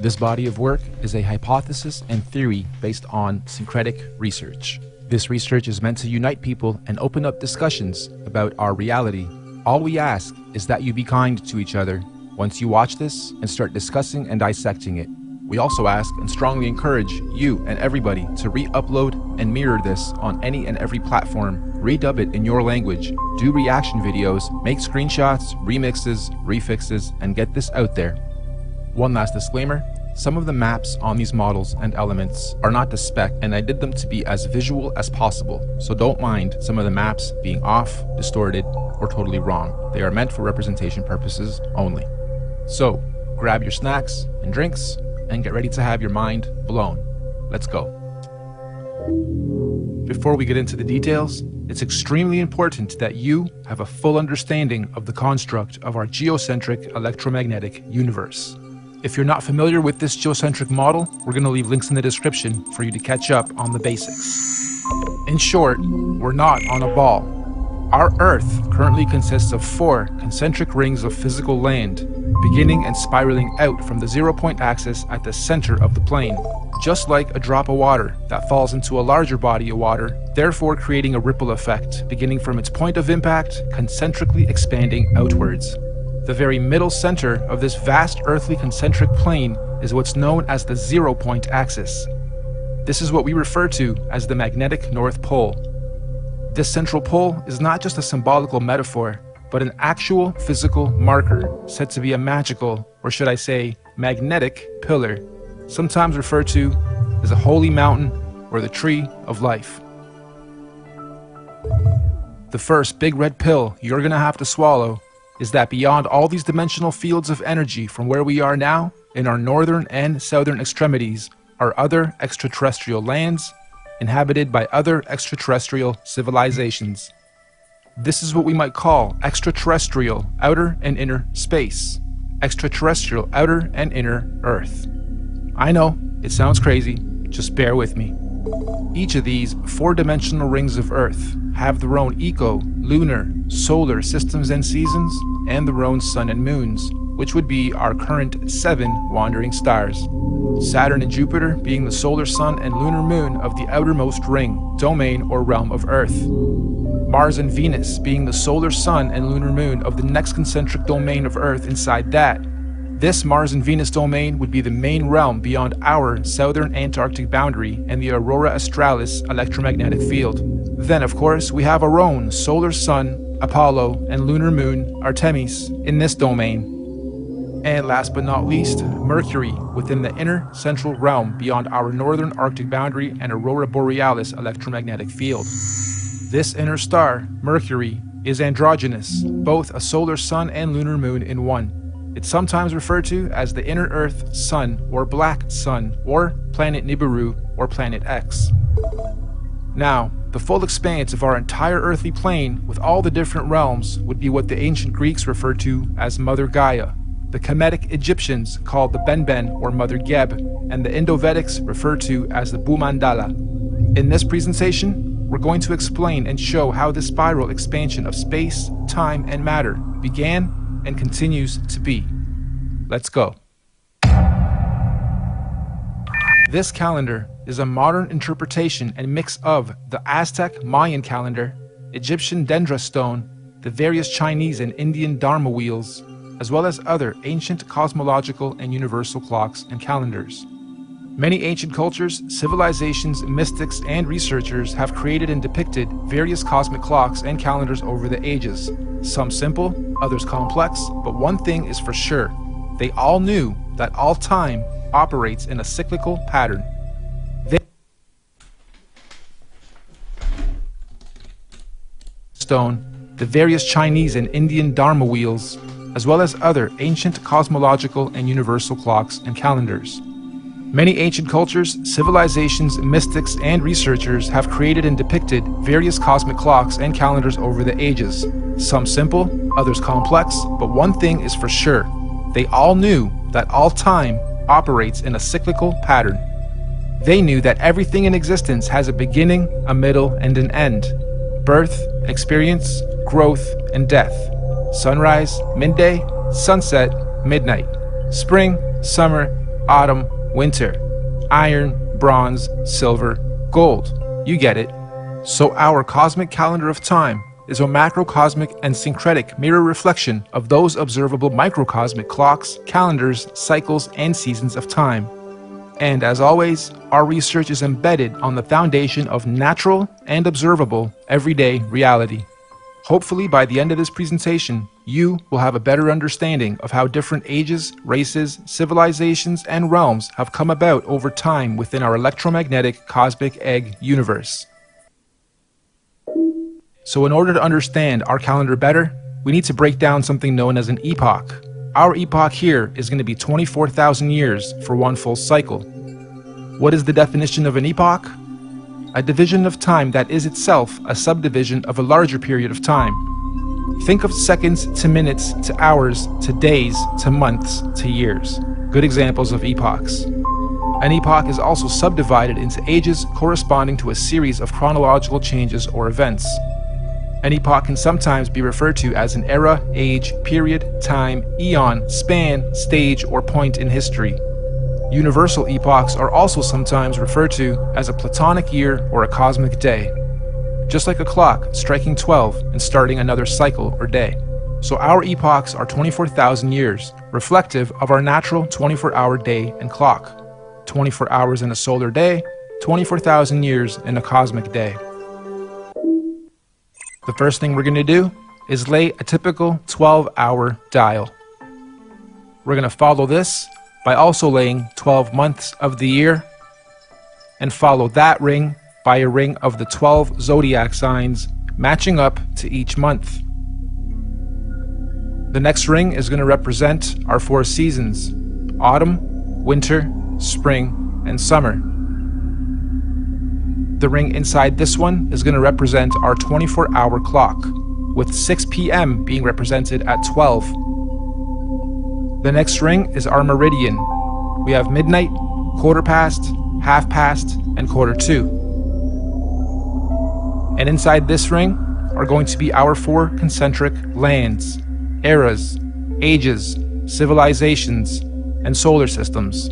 This body of work is a hypothesis and theory based on syncretic research. This research is meant to unite people and open up discussions about our reality. All we ask is that you be kind to each other once you watch this and start discussing and dissecting it. We also ask and strongly encourage you and everybody to re-upload and mirror this on any and every platform, redub it in your language, do reaction videos, make screenshots, remixes, refixes, and get this out there. One last disclaimer, some of the maps on these models and elements are not to spec, and I did them to be as visual as possible, so don't mind some of the maps being off, distorted, or totally wrong. They are meant for representation purposes only. So, grab your snacks and drinks, and get ready to have your mind blown. Let's go. Before we get into the details, it's extremely important that you have a full understanding of the construct of our geocentric electromagnetic universe. If you're not familiar with this geocentric model, we're going to leave links in the description for you to catch up on the basics. In short, we're not on a ball. Our Earth currently consists of 4 concentric rings of physical land, beginning and spiraling out from the 0-point axis at the center of the plane, just like a drop of water that falls into a larger body of water, therefore creating a ripple effect, beginning from its point of impact, concentrically expanding outwards. The very middle center of this vast earthly concentric plane is what's known as the 0-point axis. This is what we refer to as the magnetic North Pole. This central pole is not just a symbolical metaphor, but an actual physical marker said to be a magical, or should I say, magnetic pillar, sometimes referred to as a holy mountain or the tree of life. The first big red pill you're gonna have to swallow is that beyond all these dimensional fields of energy from where we are now, in our northern and southern extremities, are other extraterrestrial lands inhabited by other extraterrestrial civilizations. This is what we might call extraterrestrial outer and inner space, extraterrestrial outer and inner Earth. I know, it sounds crazy, just bear with me. Each of these 4-dimensional rings of Earth have their own eco, lunar, solar systems and seasons, and their own sun and moons, which would be our current 7 wandering stars. Saturn and Jupiter being the solar sun and lunar moon of the outermost ring, domain, or realm of Earth. Mars and Venus being the solar sun and lunar moon of the next concentric domain of Earth inside that. This Mars and Venus domain would be the main realm beyond our southern Antarctic boundary and the Aurora Australis electromagnetic field. Then, of course, we have our own solar sun, Apollo, and lunar moon, Artemis, in this domain. And last but not least, Mercury within the inner central realm beyond our northern Arctic boundary and Aurora Borealis electromagnetic field. This inner star, Mercury, is androgynous, both a solar sun and lunar moon in one. It's sometimes referred to as the inner Earth sun or black sun or planet Nibiru or planet X. Now, the full expanse of our entire earthly plane with all the different realms would be what the ancient Greeks referred to as Mother Gaia, the Kemetic Egyptians called the Benben or Mother Geb, and the Indo-Vedics referred to as the Bhumandala. In this presentation, we're going to explain and show how this spiral expansion of space, time, and matter began and continues to be. Let's go. This calendar is a modern interpretation and mix of the Aztec Mayan calendar, Egyptian Dendra stone, the various Chinese and Indian Dharma wheels, as well as other ancient cosmological and universal clocks and calendars. Many ancient cultures, civilizations, mystics, and researchers have created and depicted various cosmic clocks and calendars over the ages. Some simple, others complex, but one thing is for sure. They all knew that all time operates in a cyclical pattern. Stone, the various Chinese and Indian Dharma wheels, as well as other ancient cosmological and universal clocks and calendars. Many ancient cultures, civilizations, mystics, and researchers have created and depicted various cosmic clocks and calendars over the ages. Some simple, others complex, but one thing is for sure. They all knew that all time operates in a cyclical pattern. They knew that everything in existence has a beginning, a middle, and an end. Birth, experience, growth, and death. Sunrise, midday, sunset, midnight. Spring, summer, autumn, winter, iron, bronze, silver, gold. You get it. So our cosmic calendar of time is a macrocosmic and syncretic mirror reflection of those observable microcosmic clocks, calendars, cycles, and seasons of time. And as always, our research is embedded on the foundation of natural and observable everyday reality. Hopefully by the end of this presentation, you will have a better understanding of how different ages, races, civilizations, and realms have come about over time within our electromagnetic cosmic egg universe. So in order to understand our calendar better, we need to break down something known as an epoch. Our epoch here is going to be 24,000 years for one full cycle. What is the definition of an epoch? A division of time that is itself a subdivision of a larger period of time. Think of seconds to minutes to hours to days to months to years. Good examples of epochs. An epoch is also subdivided into ages corresponding to a series of chronological changes or events. An epoch can sometimes be referred to as an era, age, period, time, eon, span, stage, or point in history. Universal epochs are also sometimes referred to as a platonic year or a cosmic day. Just like a clock striking 12 and starting another cycle or day. So our epochs are 24,000 years, reflective of our natural 24-hour day and clock. 24 hours in a solar day, 24,000 years in a cosmic day. The first thing we're going to do is lay a typical 12-hour dial. We're going to follow this by also laying 12 months of the year, and follow that ring by a ring of the 12 zodiac signs matching up to each month. The next ring is going to represent our 4 seasons: autumn, winter, spring, and summer. The ring inside this one is going to represent our 24-hour clock, with 6 p.m. being represented at 12. The next ring is our meridian. We have midnight, quarter past, half past, and quarter to. And inside this ring are going to be our 4 concentric lands, eras, ages, civilizations, and solar systems.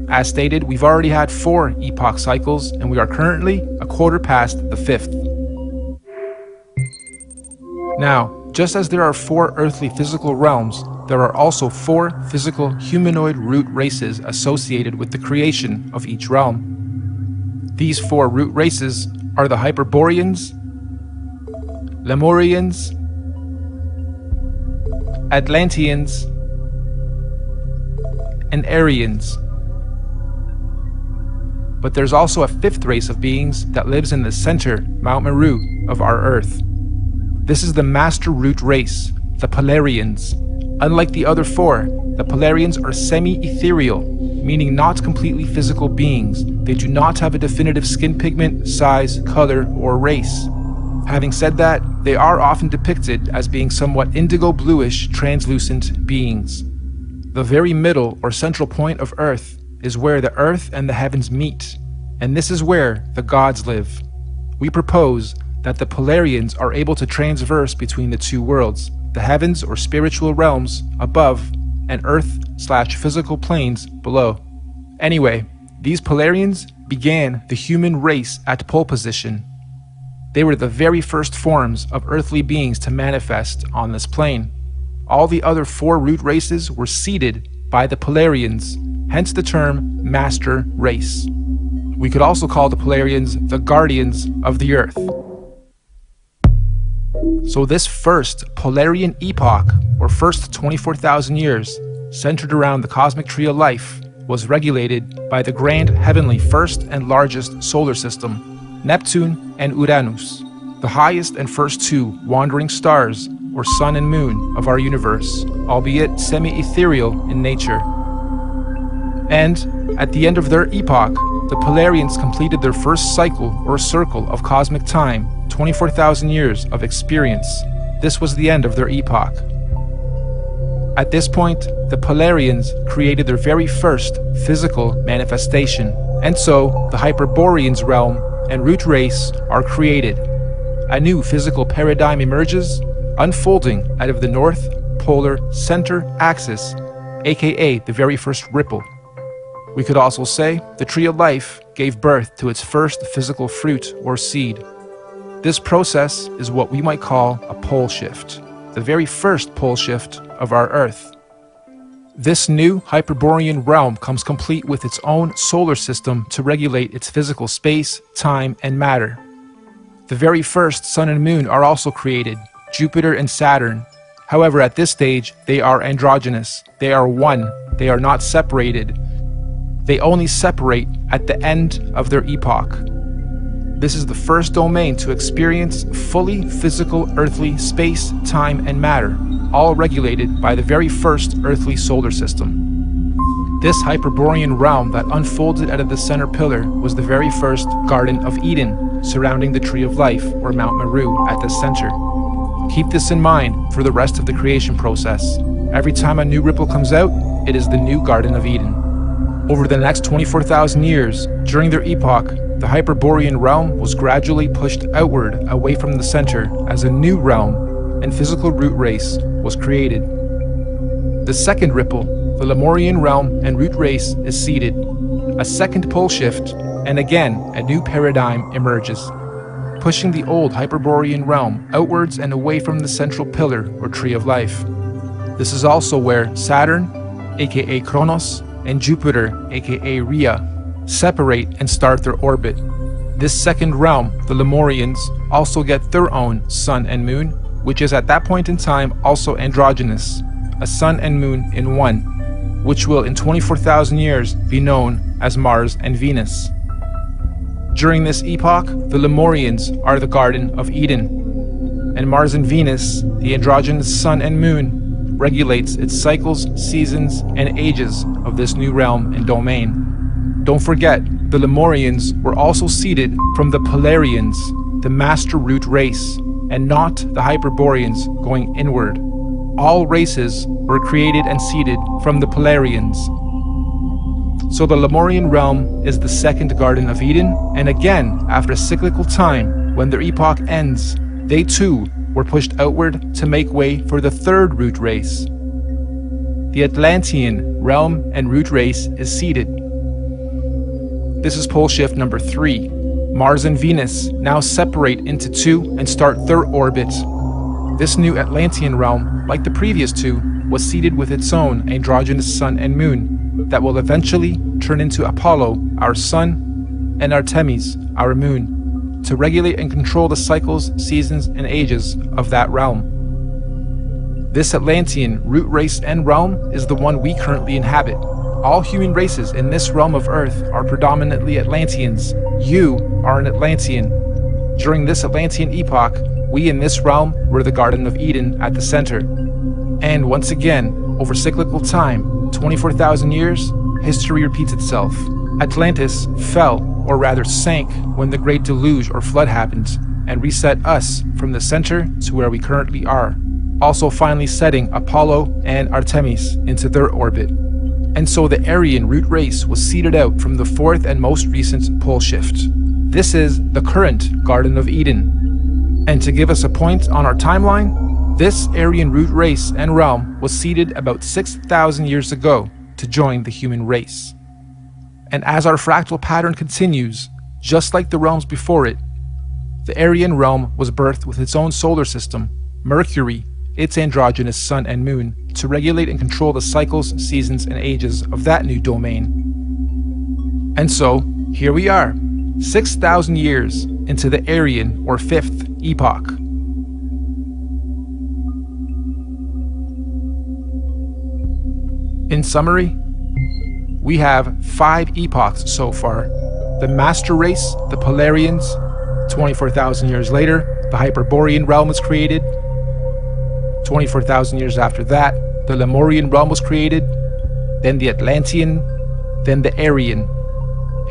As stated, we've already had 4 epoch cycles, and we are currently a quarter past the 5th. Now, just as there are 4 earthly physical realms, there are also 4 physical humanoid root races associated with the creation of each realm. These 4 root races are the Hyperboreans, Lemurians, Atlanteans, and Aryans. But there's also a 5th race of beings that lives in the center, Mount Meru, of our Earth. This is the Master Root race, the Polarians. Unlike the other 4, the Polarians are semi-ethereal, meaning not completely physical beings. They do not have a definitive skin pigment, size, color, or race. Having said that, they are often depicted as being somewhat indigo-bluish, translucent beings. The very middle or central point of Earth is where the earth and the heavens meet, and this is where the gods live. We propose that the Polarians are able to transverse between the 2 worlds, the heavens or spiritual realms above and earth/physical planes below. Anyway, these Polarians began the human race at pole position. They were the very first forms of earthly beings to manifest on this plane. All the other 4 root races were seeded by the Polarians, hence the term Master Race. We could also call the Polarians the guardians of the Earth. So this first Polarian epoch, or first 24,000 years, centered around the cosmic tree of life, was regulated by the grand heavenly first and largest solar system, Neptune and Uranus, the highest and first 2 wandering stars, or sun and moon, of our universe, albeit semi-ethereal in nature. And at the end of their epoch, the Polarians completed their first cycle or circle of cosmic time, 24,000 years of experience. This was the end of their epoch. At this point, the Polarians created their very first physical manifestation, and so the Hyperboreans realm and root race are created. A new physical paradigm emerges, unfolding out of the North Polar Center Axis, aka the very first ripple. We could also say the tree of life gave birth to its first physical fruit or seed. This process is what we might call a pole shift, the very first pole shift of our Earth. This new Hyperborean realm comes complete with its own solar system to regulate its physical space, time, and matter. The very first Sun and Moon are also created, Jupiter and Saturn. However, at this stage, they are androgynous. They are one. They are not separated. They only separate at the end of their epoch. This is the first domain to experience fully physical earthly space, time, and matter, all regulated by the very first earthly solar system. This Hyperborean realm that unfolded out of the center pillar was the very first Garden of Eden, surrounding the Tree of Life, or Mount Meru, at the center. Keep this in mind for the rest of the creation process. Every time a new ripple comes out, it is the new Garden of Eden. Over the next 24,000 years, during their epoch, the Hyperborean realm was gradually pushed outward away from the center as a new realm and physical root race was created. The second ripple, the Lemurian realm and root race, is seeded. A second pole shift, and again a new paradigm emerges, pushing the old Hyperborean realm outwards and away from the central pillar or tree of life. This is also where Saturn, aka Kronos, and Jupiter, aka Rhea, separate and start their orbit. This second realm, the Lemurians, also get their own Sun and Moon, which is at that point in time also androgynous, a Sun and Moon in one, which will in 24,000 years be known as Mars and Venus. During this epoch, the Lemurians are the Garden of Eden, and Mars and Venus, the androgynous Sun and Moon, regulates its cycles, seasons, and ages of this new realm and domain. Don't forget, the Lemurians were also seeded from the Polarians, the master root race, and not the Hyperboreans going inward. All races were created and seeded from the Polarians. So the Lemurian realm is the second Garden of Eden, and again, after a cyclical time, when their epoch ends, they too were pushed outward to make way for the third root race. The Atlantean realm and root race is seeded. This is pole shift number 3. Mars and Venus now separate into two and start their orbit. This new Atlantean realm, like the previous two, was seeded with its own androgynous Sun and Moon that will eventually turn into Apollo, our Sun, and Artemis, our Moon, to regulate and control the cycles, seasons, and ages of that realm. This Atlantean root race and realm is the one we currently inhabit. All human races in this realm of Earth are predominantly Atlanteans. You are an Atlantean. During this Atlantean epoch, we in this realm were the Garden of Eden at the center. And once again, over cyclical time, 24,000 years, history repeats itself. Atlantis fell, or rather sank, when the Great Deluge or Flood happened, and reset us from the center to where we currently are, also finally setting Apollo and Artemis into their orbit. And so the Aryan root race was seeded out from the fourth and most recent pole shift. This is the current Garden of Eden. And to give us a point on our timeline, this Aryan root race and realm was seeded about 6,000 years ago to join the human race. And as our fractal pattern continues, just like the realms before it, the Aryan realm was birthed with its own solar system, Mercury, its androgynous Sun and Moon, to regulate and control the cycles, seasons, and ages of that new domain. And so, here we are, 6,000 years into the Aryan or fifth epoch. In summary, we have 5 epochs so far. The Master Race, the Polarians. 24,000 years later, the Hyperborean realm was created. 24,000 years after that, the Lemurian realm was created. Then the Atlantean, then the Aryan.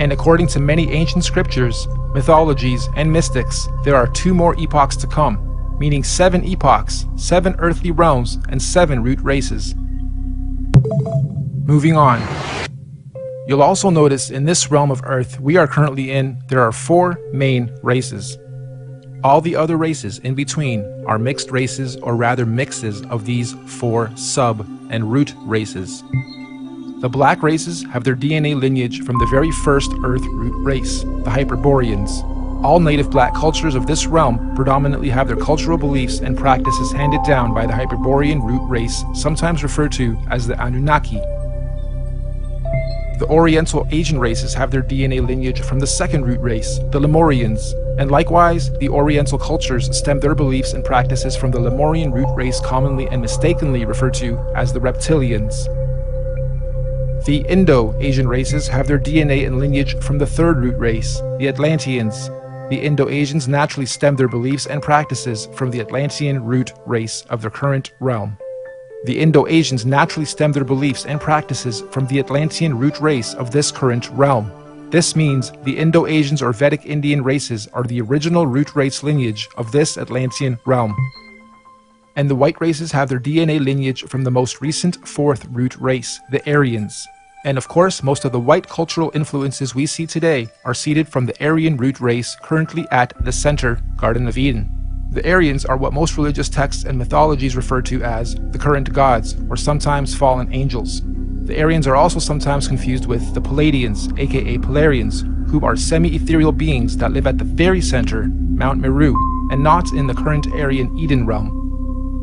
And according to many ancient scriptures, mythologies, and mystics, there are 2 more epochs to come, meaning 7 epochs, 7 earthly realms, and 7 root races. Moving on. You'll also notice in this realm of Earth we are currently in, there are 4 main races. All the other races in between are mixed races, or rather mixes of these 4 sub and root races. The black races have their DNA lineage from the very first Earth root race, the Hyperboreans. All native black cultures of this realm predominantly have their cultural beliefs and practices handed down by the Hyperborean root race, sometimes referred to as the Anunnaki. The Oriental Asian races have their DNA lineage from the second root race, the Lemurians, and likewise, the Oriental cultures stem their beliefs and practices from the Lemurian root race, commonly and mistakenly referred to as the Reptilians. The Indo-Asian races have their DNA and lineage from the third root race, the Atlanteans. The Indo-Asians naturally stem their beliefs and practices from the Atlantean root race of their current realm. The Indo-Asians naturally stem their beliefs and practices from the Atlantean root race of this current realm. This means the Indo-Asians or Vedic Indian races are the original root race lineage of this Atlantean realm. And the white races have their DNA lineage from the most recent fourth root race, the Aryans. And of course, most of the white cultural influences we see today are seeded from the Aryan root race currently at the center, Garden of Eden. The Aryans are what most religious texts and mythologies refer to as the current gods, or sometimes fallen angels. The Aryans are also sometimes confused with the Palladians, aka Polarians, who are semi-ethereal beings that live at the very center, Mount Meru, and not in the current Aryan Eden realm.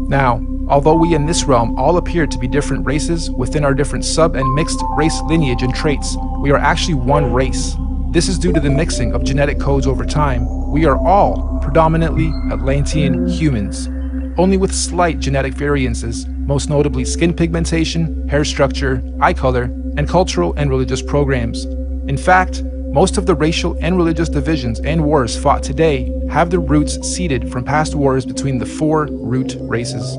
Now, although we in this realm all appear to be different races within our different sub and mixed race lineage and traits, we are actually one race. This is due to the mixing of genetic codes over time. We are all predominantly Atlantean humans, only with slight genetic variances, most notably skin pigmentation, hair structure, eye color, and cultural and religious programs. In fact, most of the racial and religious divisions and wars fought today have their roots seeded from past wars between the four root races.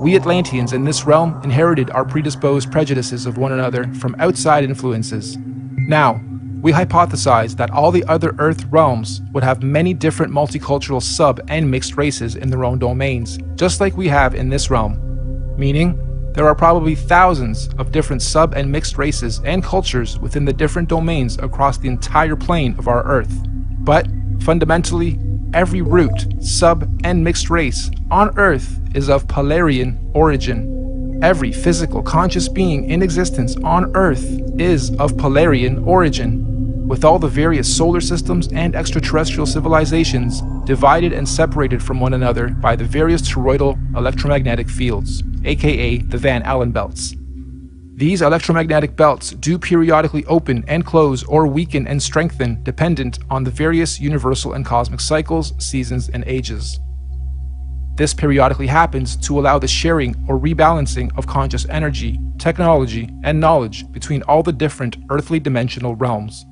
We Atlanteans in this realm inherited our predisposed prejudices of one another from outside influences. Now, we hypothesize that all the other Earth realms would have many different multicultural sub and mixed races in their own domains, just like we have in this realm. Meaning, there are probably thousands of different sub and mixed races and cultures within the different domains across the entire plane of our Earth. But, fundamentally, every root, sub, and mixed race on Earth is of Polarian origin. Every physical conscious being in existence on Earth is of Polarian origin, with all the various solar systems and extraterrestrial civilizations divided and separated from one another by the various toroidal electromagnetic fields, aka the Van Allen belts. These electromagnetic belts do periodically open and close or weaken and strengthen dependent on the various universal and cosmic cycles, seasons, and ages. This periodically happens to allow the sharing or rebalancing of conscious energy, technology, and knowledge between all the different earthly dimensional realms.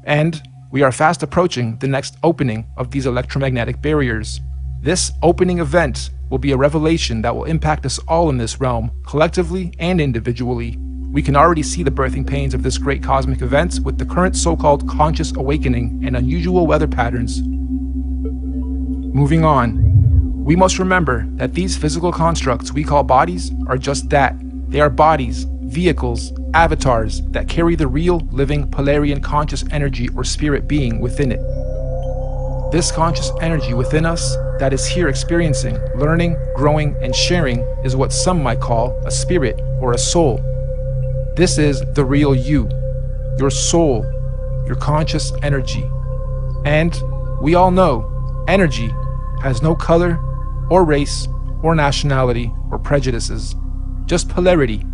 And we are fast approaching the next opening of these electromagnetic barriers. This opening event will be a revelation that will impact us all in this realm, collectively and individually. We can already see the birthing pains of this great cosmic event with the current so-called conscious awakening and unusual weather patterns. Moving on. We must remember that these physical constructs we call bodies are just that. They are bodies, vehicles, avatars that carry the real, living, Polarian conscious energy or spirit being within it. This conscious energy within us that is here experiencing, learning, growing, and sharing is what some might call a spirit or a soul. This is the real you, your soul, your conscious energy. And we all know energy has no color or race or nationality or prejudices, just polarity,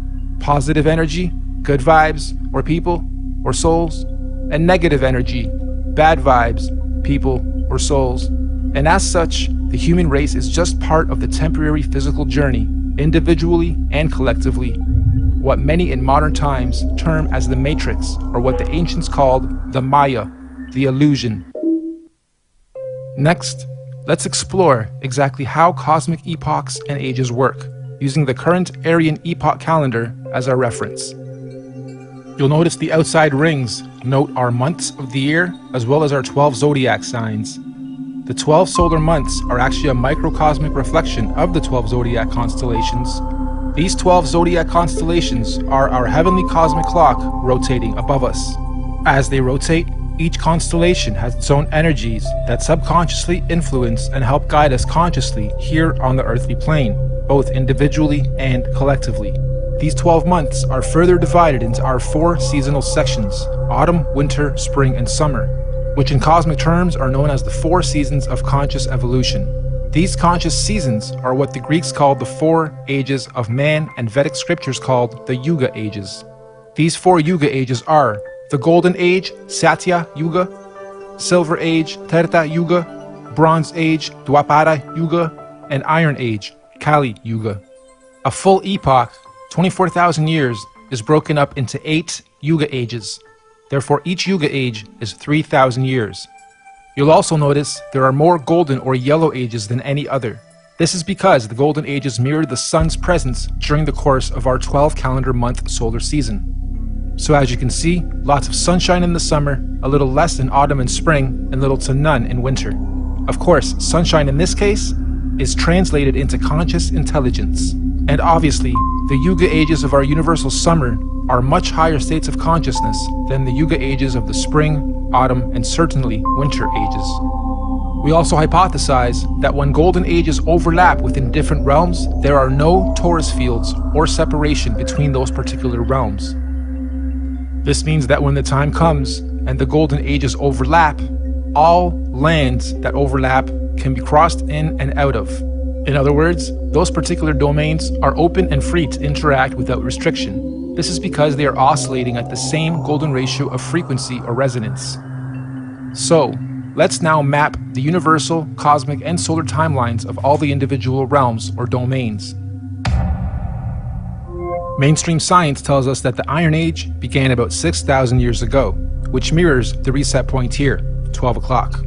positive energy, good vibes or people or souls, and negative energy, bad vibes, people or souls. And as such, the human race is just part of the temporary physical journey, individually and collectively, what many in modern times term as the Matrix, or what the ancients called the Maya, the illusion. Next, let's explore exactly how cosmic epochs and ages work, using the current Aryan epoch calendar as our reference. You'll notice the outside rings note our months of the year, as well as our 12 zodiac signs. The 12 solar months are actually a microcosmic reflection of the 12 zodiac constellations. These 12 zodiac constellations are our heavenly cosmic clock rotating above us. As they rotate, each constellation has its own energies that subconsciously influence and help guide us consciously here on the earthly plane, both individually and collectively. These 12 months are further divided into our 4 seasonal sections: autumn, winter, spring, and summer, which in cosmic terms are known as the 4 seasons of conscious evolution. These conscious seasons are what the Greeks called the 4 ages of man and Vedic scriptures called the Yuga ages. These 4 Yuga ages are the Golden Age, Satya Yuga, Silver Age, Treta Yuga, Bronze Age, Dwapara Yuga, and Iron Age, Kali Yuga. A full epoch, 24,000 years, is broken up into 8 Yuga ages. Therefore, each Yuga age is 3,000 years. You'll also notice there are more golden or yellow ages than any other. This is because the golden ages mirror the sun's presence during the course of our 12 calendar month solar season. So as you can see, lots of sunshine in the summer, a little less in autumn and spring, and little to none in winter. Of course, sunshine in this case is translated into conscious intelligence. And obviously, the Yuga ages of our universal summer are much higher states of consciousness than the Yuga ages of the spring, autumn, and certainly winter ages. We also hypothesize that when golden ages overlap within different realms, there are no torus fields or separation between those particular realms. This means that when the time comes and the golden ages overlap, all lands that overlap can be crossed in and out of. In other words, those particular domains are open and free to interact without restriction. This is because they are oscillating at the same golden ratio of frequency or resonance. So, let's now map the universal, cosmic, and solar timelines of all the individual realms or domains. Mainstream science tells us that the Iron Age began about 6,000 years ago, which mirrors the reset point here, 12 o'clock.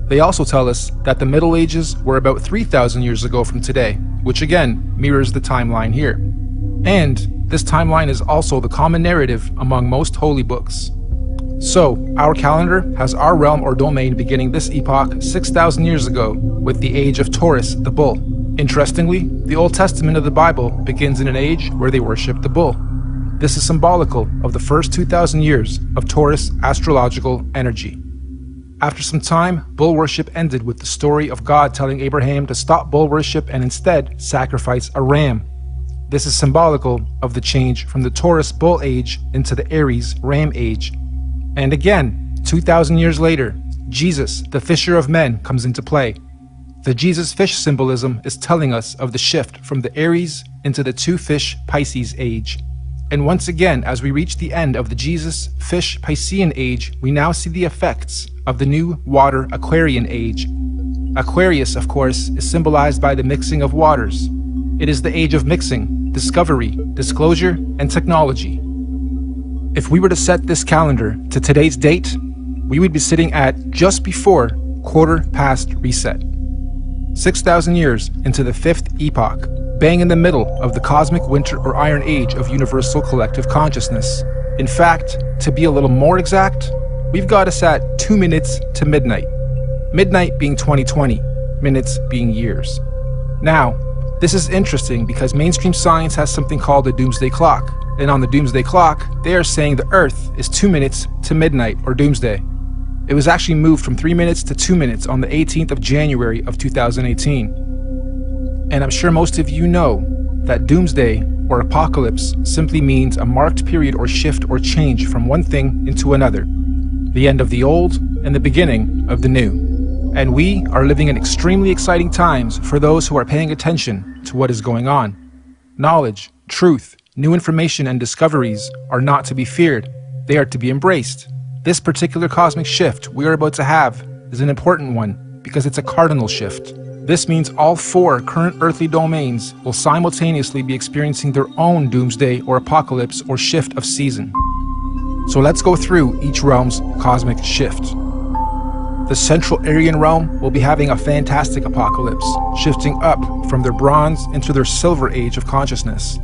They also tell us that the Middle Ages were about 3,000 years ago from today, which again mirrors the timeline here. And this timeline is also the common narrative among most holy books. So, our calendar has our realm or domain beginning this epoch 6,000 years ago with the age of Taurus, the bull. Interestingly, the Old Testament of the Bible begins in an age where they worship the bull. This is symbolical of the first 2,000 years of Taurus astrological energy. After some time, bull worship ended with the story of God telling Abraham to stop bull worship and instead sacrifice a ram. This is symbolical of the change from the Taurus bull age into the Aries ram age. And again, 2,000 years later, Jesus, the fisher of men, comes into play. The Jesus fish symbolism is telling us of the shift from the Aries into the 2-fish Pisces age. And once again, as we reach the end of the Jesus fish Piscean age, we now see the effects of the new water Aquarian age. Aquarius, of course, is symbolized by the mixing of waters. It is the age of mixing, discovery, disclosure, and technology. If we were to set this calendar to today's date, we would be sitting at just before quarter past reset. 6,000 years into the 5th epoch, bang in the middle of the cosmic winter or iron age of universal collective consciousness. In fact, to be a little more exact, we've got us at 2 minutes to midnight. Midnight being 2020, minutes being years. Now, this is interesting because mainstream science has something called the doomsday clock. And on the doomsday clock, they are saying the Earth is 2 minutes to midnight or doomsday. It was actually moved from 3 minutes to 2 minutes on the 18th of January of 2018. And I'm sure most of you know that doomsday or apocalypse simply means a marked period or shift or change from one thing into another. The end of the old and the beginning of the new. And we are living in extremely exciting times for those who are paying attention to what is going on. Knowledge, truth, new information and discoveries are not to be feared. They are to be embraced. This particular cosmic shift we are about to have is an important one because it's a cardinal shift. This means all 4 current earthly domains will simultaneously be experiencing their own doomsday or apocalypse or shift of season. So let's go through each realm's cosmic shift. The Central Aryan realm will be having a fantastic apocalypse, shifting up from their bronze into their silver age of consciousness.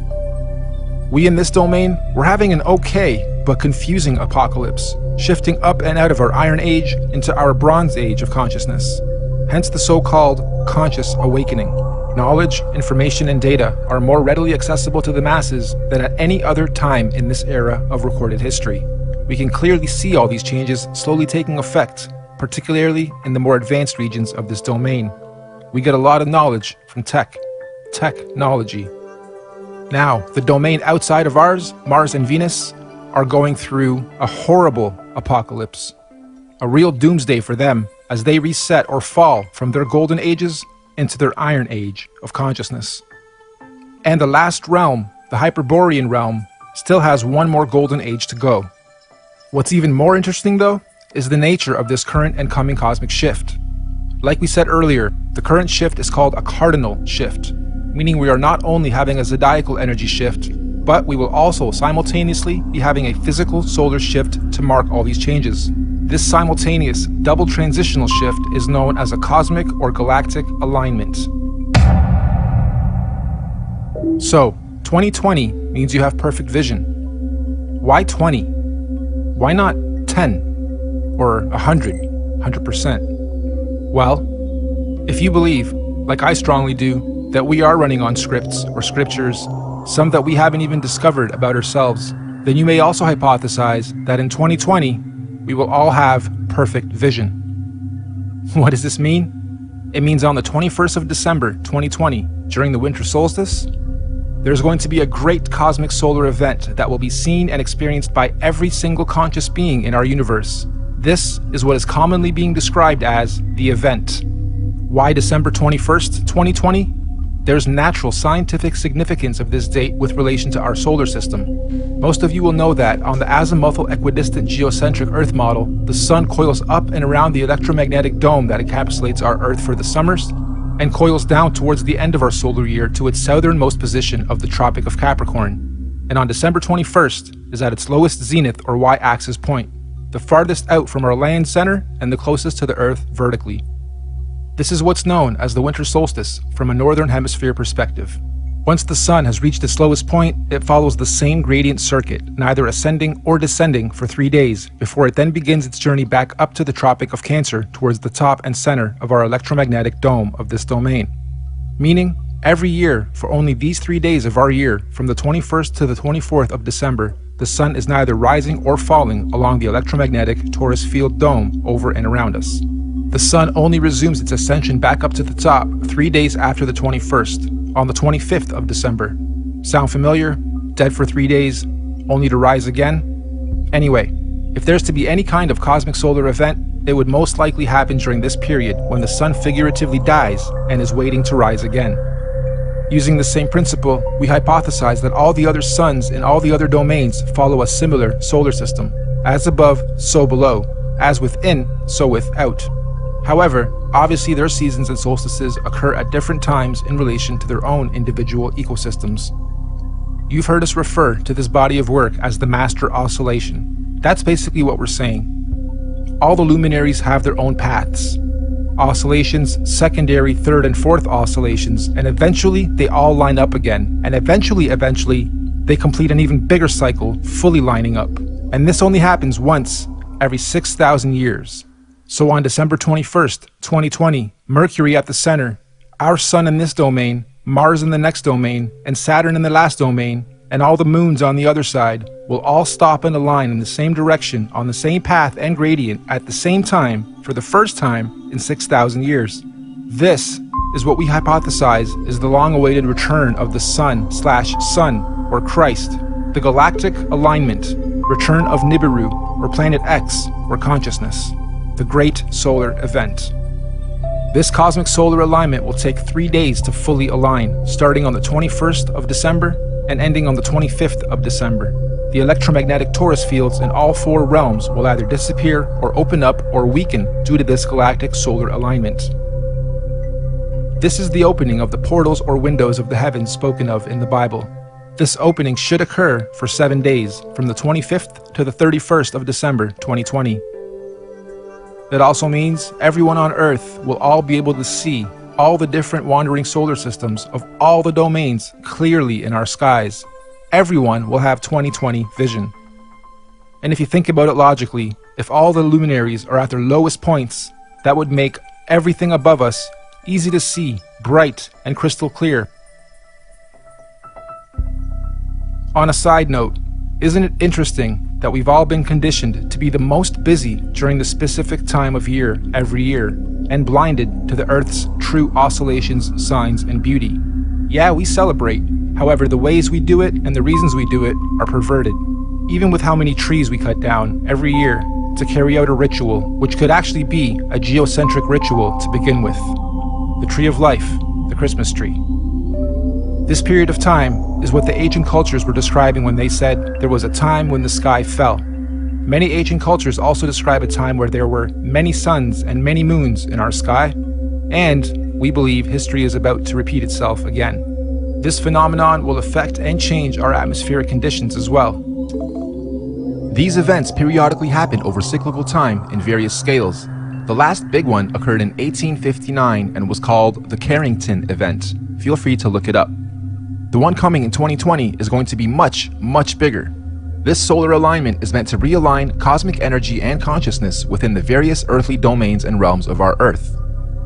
We in this domain, we're having an okay but confusing apocalypse, shifting up and out of our Iron Age into our Bronze Age of consciousness. Hence the so-called conscious awakening. Knowledge, information, and data are more readily accessible to the masses than at any other time in this era of recorded history. We can clearly see all these changes slowly taking effect, particularly in the more advanced regions of this domain. We get a lot of knowledge from technology. Now, the domain outside of ours, Mars and Venus, are going through a horrible apocalypse. A real doomsday for them as they reset or fall from their golden ages into their iron age of consciousness. And the last realm, the Hyperborean realm, still has one more golden age to go. What's even more interesting though, is the nature of this current and coming cosmic shift. Like we said earlier, the current shift is called a cardinal shift, meaning we are not only having a zodiacal energy shift, but we will also simultaneously be having a physical solar shift to mark all these changes. This simultaneous double transitional shift is known as a cosmic or galactic alignment. So, 2020 means you have perfect vision. Why 20? Why not 10? Or 100%? Well, if you believe, like I strongly do, that we are running on scripts or scriptures, some that we haven't even discovered about ourselves, then you may also hypothesize that in 2020, we will all have perfect vision. What does this mean? It means on the 21st of December, 2020, during the winter solstice, there's going to be a great cosmic solar event that will be seen and experienced by every single conscious being in our universe. This is what is commonly being described as the event. Why December 21st, 2020? There's natural scientific significance of this date with relation to our solar system. Most of you will know that on the azimuthal equidistant geocentric Earth model, the Sun coils up and around the electromagnetic dome that encapsulates our Earth for the summers, and coils down towards the end of our solar year to its southernmost position of the Tropic of Capricorn. And on December 21st is at its lowest zenith or y-axis point, the farthest out from our land center and the closest to the Earth vertically. This is what's known as the winter solstice from a northern hemisphere perspective. Once the sun has reached its lowest point, it follows the same gradient circuit, neither ascending or descending for 3 days, before it then begins its journey back up to the Tropic of Cancer towards the top and center of our electromagnetic dome of this domain. Meaning, every year, for only these 3 days of our year, from the 21st to the 24th of December, the sun is neither rising or falling along the electromagnetic Taurus field dome over and around us. The sun only resumes its ascension back up to the top 3 days after the 21st, on the 25th of December. Sound familiar? Dead for 3 days, only to rise again? Anyway, if there's to be any kind of cosmic solar event, it would most likely happen during this period when the sun figuratively dies and is waiting to rise again. Using the same principle, we hypothesize that all the other suns in all the other domains follow a similar solar system. As above, so below. As within, so without. However, obviously their seasons and solstices occur at different times in relation to their own individual ecosystems. You've heard us refer to this body of work as the master oscillation. That's basically what we're saying. All the luminaries have their own paths. Oscillations, secondary, third and fourth oscillations, and eventually they all line up again, and eventually, they complete an even bigger cycle, fully lining up. And this only happens once every 6,000 years. So on December 21st, 2020, Mercury at the center, our sun in this domain, Mars in the next domain, and Saturn in the last domain, and all the moons on the other side, will all stop and align in the same direction on the same path and gradient at the same time for the first time in 6,000 years. This is what we hypothesize is the long-awaited return of the Sun/Sun, or Christ, the galactic alignment, return of Nibiru, or Planet X, or consciousness, the great solar event. This cosmic solar alignment will take 3 days to fully align, starting on the 21st of December and ending on the 25th of December. The electromagnetic torus fields in all 4 realms will either disappear or open up or weaken due to this galactic solar alignment. This is the opening of the portals or windows of the heavens spoken of in the Bible. This opening should occur for 7 days, from the 25th to the 31st of December 2020. That also means everyone on Earth will all be able to see all the different wandering solar systems of all the domains clearly in our skies. Everyone will have 20/20 vision. And if you think about it logically, if all the luminaries are at their lowest points, that would make everything above us easy to see, bright, and crystal clear. On a side note, isn't it interesting that we've all been conditioned to be the most busy during the specific time of year every year, and blinded to the Earth's true oscillations, signs, and beauty? Yeah, we celebrate, However, the ways we do it and the reasons we do it are perverted, even with how many trees we cut down every year to carry out a ritual, which could actually be a geocentric ritual to begin with. The tree of life, the Christmas tree. This period of time is what the ancient cultures were describing when they said there was a time when the sky fell. Many ancient cultures also describe a time where there were many suns and many moons in our sky, and we believe history is about to repeat itself again. This phenomenon will affect and change our atmospheric conditions as well. These events periodically happen over cyclical time in various scales. The last big one occurred in 1859 and was called the Carrington event. Feel free to look it up. The one coming in 2020 is going to be much, much bigger. This solar alignment is meant to realign cosmic energy and consciousness within the various earthly domains and realms of our Earth.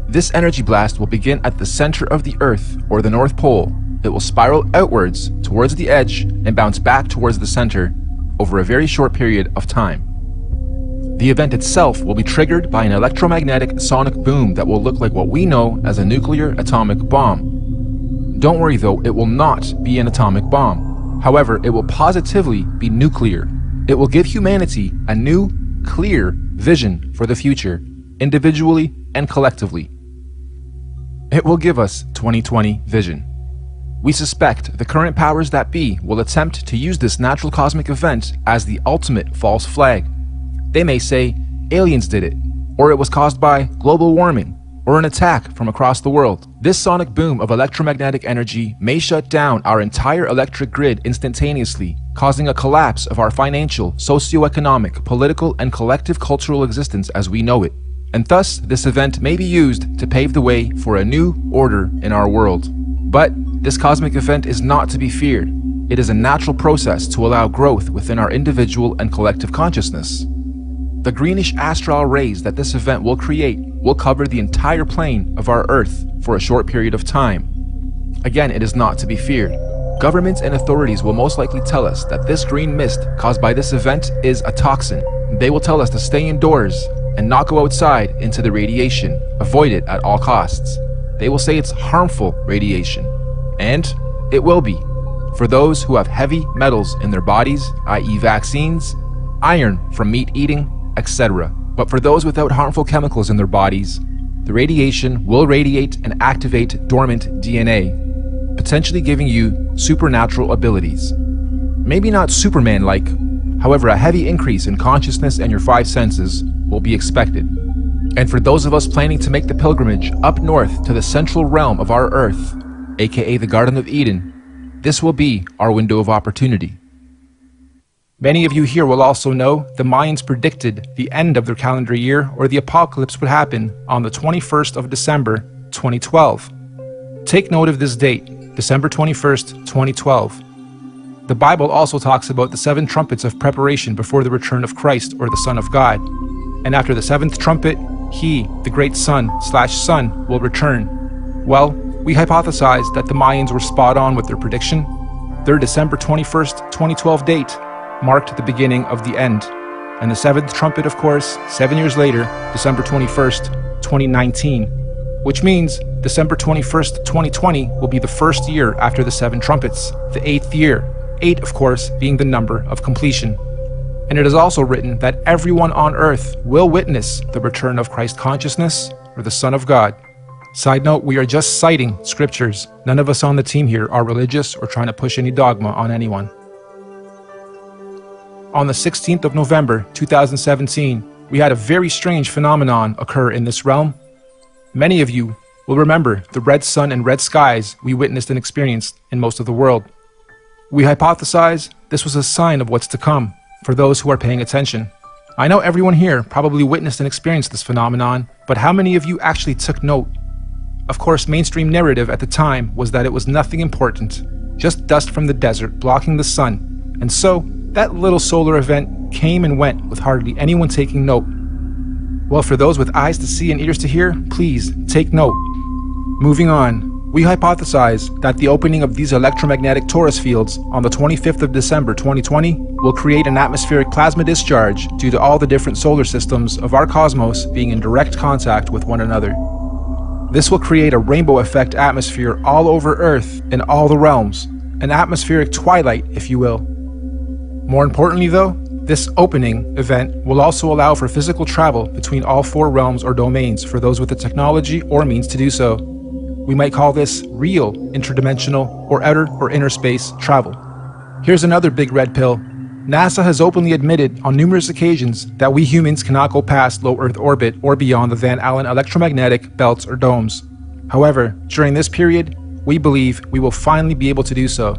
This energy blast will begin at the center of the Earth, or the North Pole. It will spiral outwards towards the edge and bounce back towards the center over a very short period of time. The event itself will be triggered by an electromagnetic sonic boom that will look like what we know as a nuclear atomic bomb. Don't worry though, it will not be an atomic bomb. However, it will positively be nuclear. It will give humanity a new, clear vision for the future, individually and collectively. It will give us 2020 vision. We suspect the current powers that be will attempt to use this natural cosmic event as the ultimate false flag. They may say aliens did it, or it was caused by global warming, or an attack from across the world. This sonic boom of electromagnetic energy may shut down our entire electric grid instantaneously, causing a collapse of our financial, socio-economic, political, and collective cultural existence as we know it. And thus, this event may be used to pave the way for a new order in our world. But this cosmic event is not to be feared. It is a natural process to allow growth within our individual and collective consciousness. The greenish astral rays that this event will create will cover the entire plane of our Earth for a short period of time. Again, it is not to be feared. Governments and authorities will most likely tell us that this green mist caused by this event is a toxin. They will tell us to stay indoors and not go outside into the radiation. Avoid it at all costs. They will say it's harmful radiation. And it will be. For those who have heavy metals in their bodies, i.e. vaccines, iron from meat eating, etc. But for those without harmful chemicals in their bodies, the radiation will radiate and activate dormant DNA, potentially giving you supernatural abilities. Maybe not Superman-like, however a heavy increase in consciousness and your five senses will be expected. And for those of us planning to make the pilgrimage up north to the central realm of our Earth, aka the Garden of Eden, this will be our window of opportunity. Many of you here will also know the Mayans predicted the end of their calendar year, or the apocalypse, would happen on the 21st of December, 2012. Take note of this date, December 21st, 2012. The Bible also talks about the 7 trumpets of preparation before the return of Christ, or the Son of God. And after the 7th trumpet, He, the great Son, will return. Well, we hypothesized that the Mayans were spot on with their prediction. Their December 21st, 2012 date marked the beginning of the end. And the 7th trumpet, of course, 7 years later, December 21st, 2019. Which means December 21st, 2020 will be the first year after the 7 trumpets, the 8th year. 8, of course, being the number of completion. And it is also written that everyone on earth will witness the return of Christ consciousness, or the Son of God. Side note, we are just citing scriptures. None of us on the team here are religious or trying to push any dogma on anyone. On the 16th of November, 2017, we had a very strange phenomenon occur in this realm. Many of you will remember the red sun and red skies we witnessed and experienced in most of the world. We hypothesize this was a sign of what's to come for those who are paying attention. I know everyone here probably witnessed and experienced this phenomenon, but how many of you actually took note? Of course, mainstream narrative at the time was that it was nothing important, just dust from the desert blocking the sun, and so that little solar event came and went with hardly anyone taking note. Well, for those with eyes to see and ears to hear, please take note. Moving on, we hypothesize that the opening of these electromagnetic torus fields on the 25th of December 2020 will create an atmospheric plasma discharge due to all the different solar systems of our cosmos being in direct contact with one another. This will create a rainbow effect atmosphere all over Earth in all the realms, an atmospheric twilight, if you will. More importantly though, this opening event will also allow for physical travel between all 4 realms or domains for those with the technology or means to do so. We might call this real interdimensional or outer or inner space travel. Here's another big red pill. NASA has openly admitted on numerous occasions that we humans cannot go past low Earth orbit or beyond the Van Allen electromagnetic belts or domes. However, during this period, we believe we will finally be able to do so.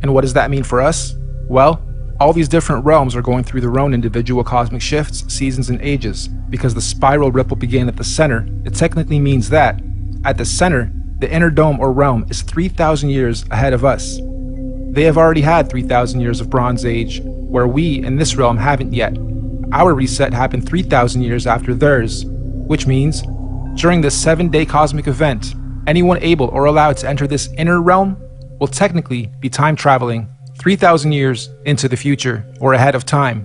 And what does that mean for us? Well, all these different realms are going through their own individual cosmic shifts, seasons, and ages. Because the spiral ripple began at the center, it technically means that, at the center, the inner dome or realm is 3,000 years ahead of us. They have already had 3,000 years of Bronze Age, where we in this realm haven't yet. Our reset happened 3,000 years after theirs, which means, during this 7-day cosmic event, anyone able or allowed to enter this inner realm will technically be time traveling 3,000 years into the future, or ahead of time.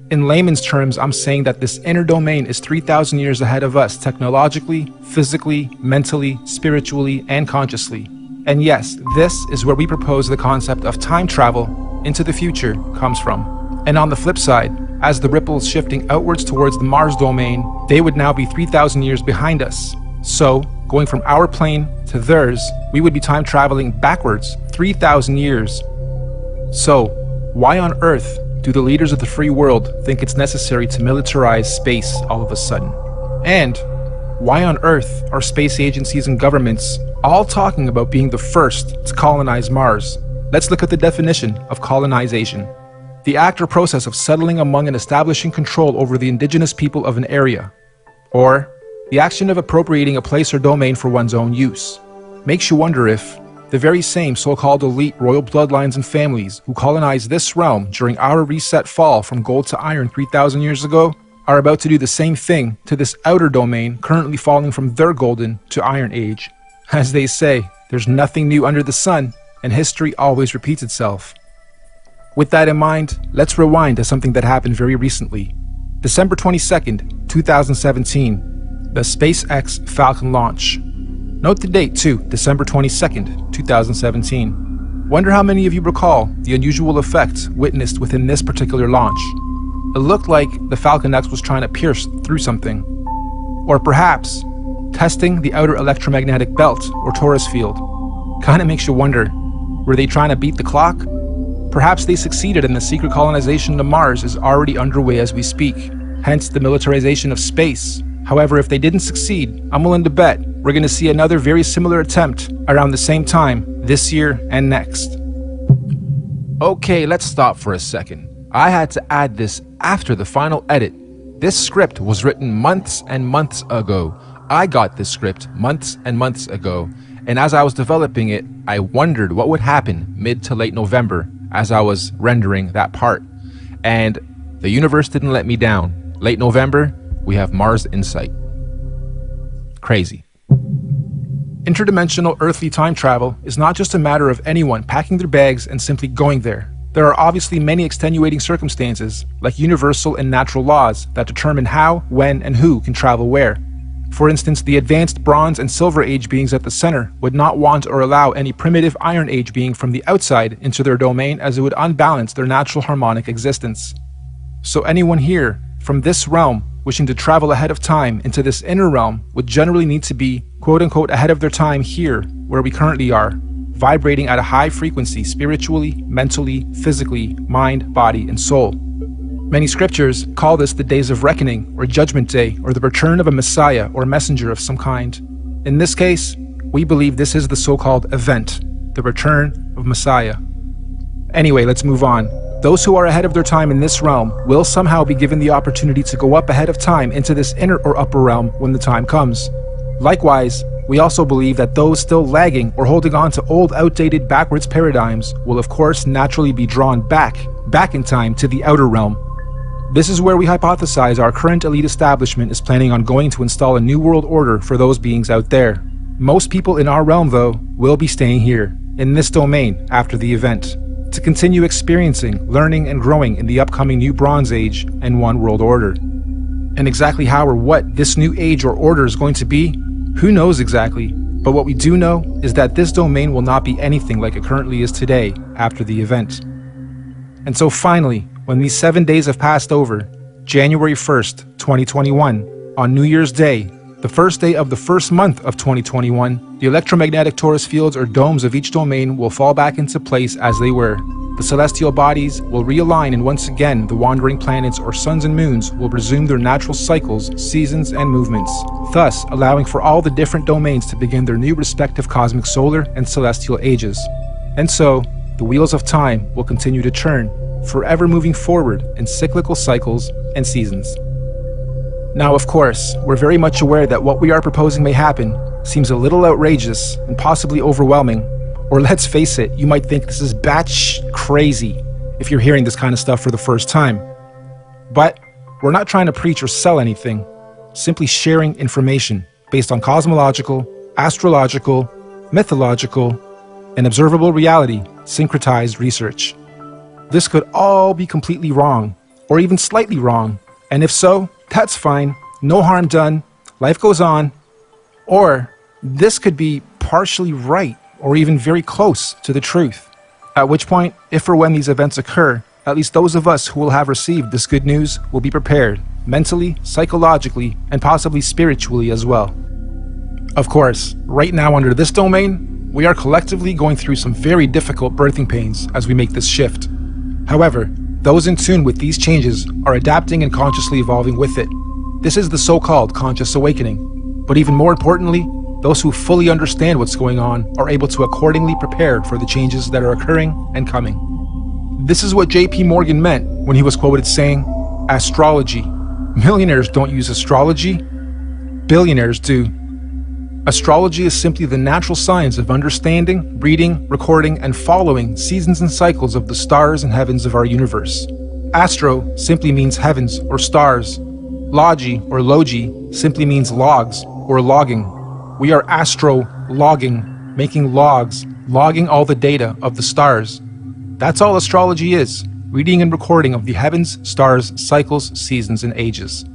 In layman's terms, I'm saying that this inner domain is 3,000 years ahead of us technologically, physically, mentally, spiritually, and consciously. And yes, this is where we propose the concept of time travel into the future comes from. And on the flip side, as the ripples shifting outwards towards the Mars domain, they would now be 3,000 years behind us. So, going from our plane to theirs, we would be time traveling backwards 3,000 years. So, why on earth do the leaders of the free world think it's necessary to militarize space all of a sudden? And why on earth are space agencies and governments all talking about being the first to colonize Mars? Let's look at the definition of colonization. The act or process of settling among and establishing control over the indigenous people of an area. Or, the action of appropriating a place or domain for one's own use. Makes you wonder if the very same so-called elite royal bloodlines and families who colonized this realm during our reset fall from gold to iron 3,000 years ago are about to do the same thing to this outer domain currently falling from their golden to iron age. As they say, there's nothing new under the sun, and history always repeats itself. With that in mind, let's rewind to something that happened very recently. December 22nd, 2017, the SpaceX Falcon launch. Note the date too, December 22nd, 2017. Wonder how many of you recall the unusual effects witnessed within this particular launch. It looked like the Falcon X was trying to pierce through something. Or perhaps, testing the outer electromagnetic belt or torus field. Kinda makes you wonder, were they trying to beat the clock? Perhaps they succeeded and the secret colonization of Mars is already underway as we speak, hence the militarization of space. However, if they didn't succeed, I'm willing to bet we're going to see another very similar attempt around the same time this year and next. Okay, let's stop for a second. I had to add this after the final edit. This script was written months and months ago. I got this script months and months ago, and as I was developing it, I wondered what would happen mid to late November as I was rendering that part. And the universe didn't let me down. Late November, we have Mars Insight. Crazy. Interdimensional earthly time travel is not just a matter of anyone packing their bags and simply going there. There are obviously many extenuating circumstances, like universal and natural laws, that determine how, when, and who can travel where. For instance, the advanced Bronze and Silver Age beings at the center would not want or allow any primitive Iron Age being from the outside into their domain, as it would unbalance their natural harmonic existence. So anyone here, from this realm, wishing to travel ahead of time into this inner realm would generally need to be quote-unquote ahead of their time here, where we currently are, vibrating at a high frequency spiritually, mentally, physically, mind, body, and soul. Many scriptures call this the days of reckoning, or judgment day, or the return of a messiah or messenger of some kind. In this case, we believe this is the so-called event, the return of Messiah. Anyway, let's move on. Those who are ahead of their time in this realm will somehow be given the opportunity to go up ahead of time into this inner or upper realm when the time comes. Likewise, we also believe that those still lagging or holding on to old, outdated, backwards paradigms will of course naturally be drawn back in time to the outer realm. This is where we hypothesize our current elite establishment is planning on going to install a new world order for those beings out there. Most people in our realm, though, will be staying here, in this domain, after the event, to continue experiencing, learning, and growing in the upcoming new Bronze Age and One World Order. And exactly how or what this new age or order is going to be, who knows exactly, But what we do know is that this domain will not be anything like it currently is today after the event. And so finally, when these 7 days have passed over, January 1st, 2021, on New Year's Day, the first day of the first month of 2021, the electromagnetic torus fields or domes of each domain will fall back into place as they were. The celestial bodies will realign, and once again the wandering planets or suns and moons will resume their natural cycles, seasons, and movements, thus allowing for all the different domains to begin their new respective cosmic solar and celestial ages. And so, the wheels of time will continue to turn, forever moving forward in cyclical cycles and seasons. Now, of course, we're very much aware that what we are proposing may happen seems a little outrageous and possibly overwhelming. Or let's face it, you might think this is batsh crazy if you're hearing this kind of stuff for the first time. But we're not trying to preach or sell anything, simply sharing information based on cosmological, astrological, mythological, and observable reality syncretized research. This could all be completely wrong, or even slightly wrong, and if so, that's fine, no harm done, life goes on. Or this could be partially right, or even very close to the truth. At which point, if or when these events occur, at least those of us who will have received this good news will be prepared, mentally, psychologically, and possibly spiritually as well. Of course, right now under this domain, we are collectively going through some very difficult birthing pains as we make this shift. However, those in tune with these changes are adapting and consciously evolving with it. This is the so-called conscious awakening. But even more importantly, those who fully understand what's going on are able to accordingly prepare for the changes that are occurring and coming. This is what J.P. Morgan meant when he was quoted saying, "Astrology. Millionaires don't use astrology. Billionaires do." Astrology is simply the natural science of understanding, reading, recording, and following seasons and cycles of the stars and heavens of our universe. Astro simply means heavens or stars. Logi or logi simply means logs or logging. We are astro-logging, making logs, logging all the data of the stars. That's all astrology is, reading and recording of the heavens, stars, cycles, seasons, and ages.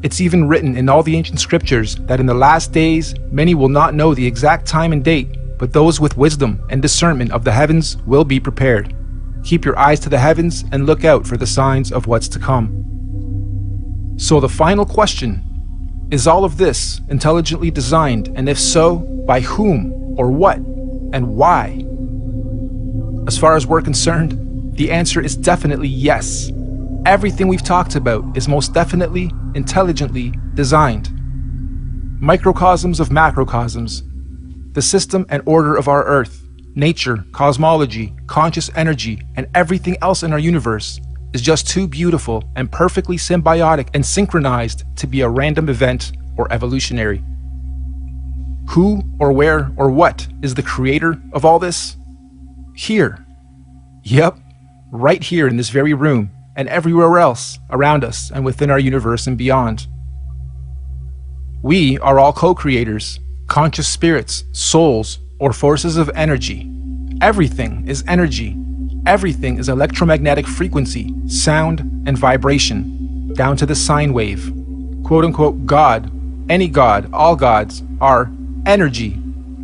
It's even written in all the ancient scriptures that in the last days, many will not know the exact time and date, but those with wisdom and discernment of the heavens will be prepared. Keep your eyes to the heavens and look out for the signs of what's to come. So the final question, is all of this intelligently designed, and if so, by whom, or what, and why? As far as we're concerned, the answer is definitely yes. Everything we've talked about is most definitely intelligently designed. Microcosms of macrocosms, the system and order of our Earth, nature, cosmology, conscious energy, and everything else in our universe is just too beautiful and perfectly symbiotic and synchronized to be a random event or evolutionary. Who or where or what is the creator of all this? Here. Yep, right here in this very room and everywhere else around us and within our universe and beyond. We are all co-creators, conscious spirits, souls, or forces of energy. Everything is energy. Everything is electromagnetic frequency, sound, and vibration, down to the sine wave. Quote unquote God, any God, all gods, are energy.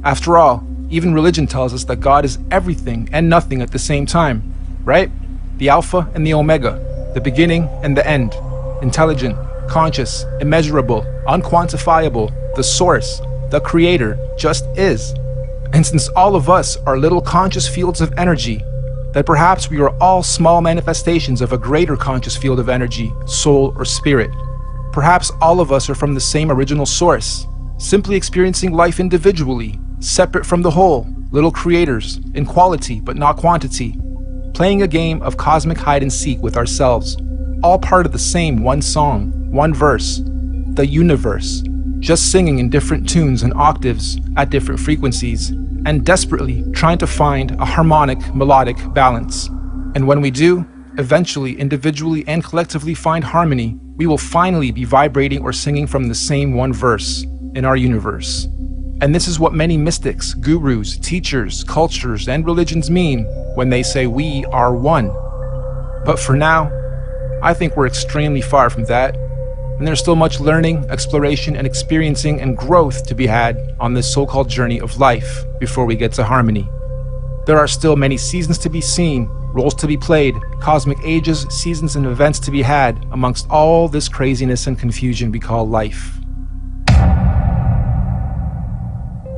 After all, even religion tells us that God is everything and nothing at the same time, right? The Alpha and the Omega, the beginning and the end, intelligent, conscious, immeasurable, unquantifiable, the source, the creator, just is. And since all of us are little conscious fields of energy, that perhaps we are all small manifestations of a greater conscious field of energy, soul, or spirit. Perhaps all of us are from the same original source, simply experiencing life individually, separate from the whole, little creators, in quality but not quantity, playing a game of cosmic hide and seek with ourselves, all part of the same one song, one verse, the universe, just singing in different tunes and octaves at different frequencies, and desperately trying to find a harmonic, melodic balance. And when we do, eventually, individually and collectively find harmony, we will finally be vibrating or singing from the same one verse in our universe. And this is what many mystics, gurus, teachers, cultures, and religions mean when they say we are one. But for now, I think we're extremely far from that. and there's still much learning, exploration, and experiencing and growth to be had on this so-called journey of life before we get to harmony. There are still many seasons to be seen, roles to be played, cosmic ages, seasons, and events to be had amongst all this craziness and confusion we call life.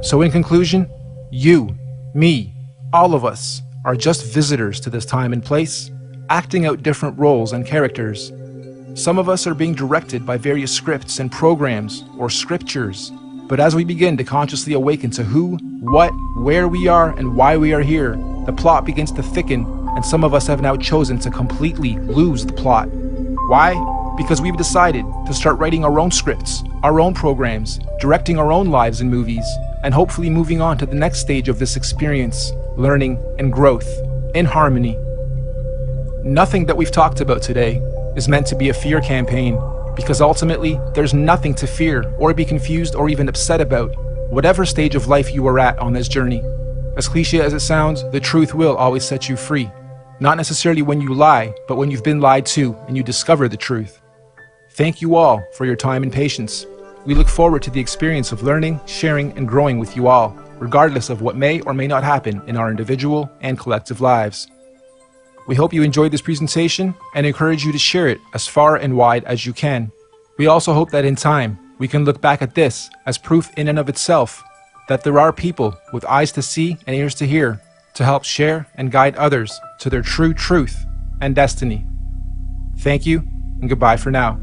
So in conclusion, you, me, all of us are just visitors to this time and place, acting out different roles and characters. Some of us are being directed by various scripts and programs or scriptures, but as we begin to consciously awaken to who, what, where we are, and why we are here, the plot begins to thicken, and some of us have now chosen to completely lose the plot. Why? Because we've decided to start writing our own scripts, our own programs, directing our own lives and movies, and hopefully moving on to the next stage of this experience, learning and growth, in harmony. Nothing that we've talked about today is meant to be a fear campaign, because ultimately there's nothing to fear or be confused or even upset about, whatever stage of life you are at on this journey. As cliche as it sounds, the truth will always set you free. Not necessarily when you lie, but when you've been lied to and you discover the truth. Thank you all for your time and patience. We look forward to the experience of learning, sharing, and growing with you all, regardless of what may or may not happen in our individual and collective lives. We hope you enjoyed this presentation and encourage you to share it as far and wide as you can. We also hope that in time, we can look back at this as proof in and of itself that there are people with eyes to see and ears to hear to help share and guide others to their true truth and destiny. Thank you, and goodbye for now.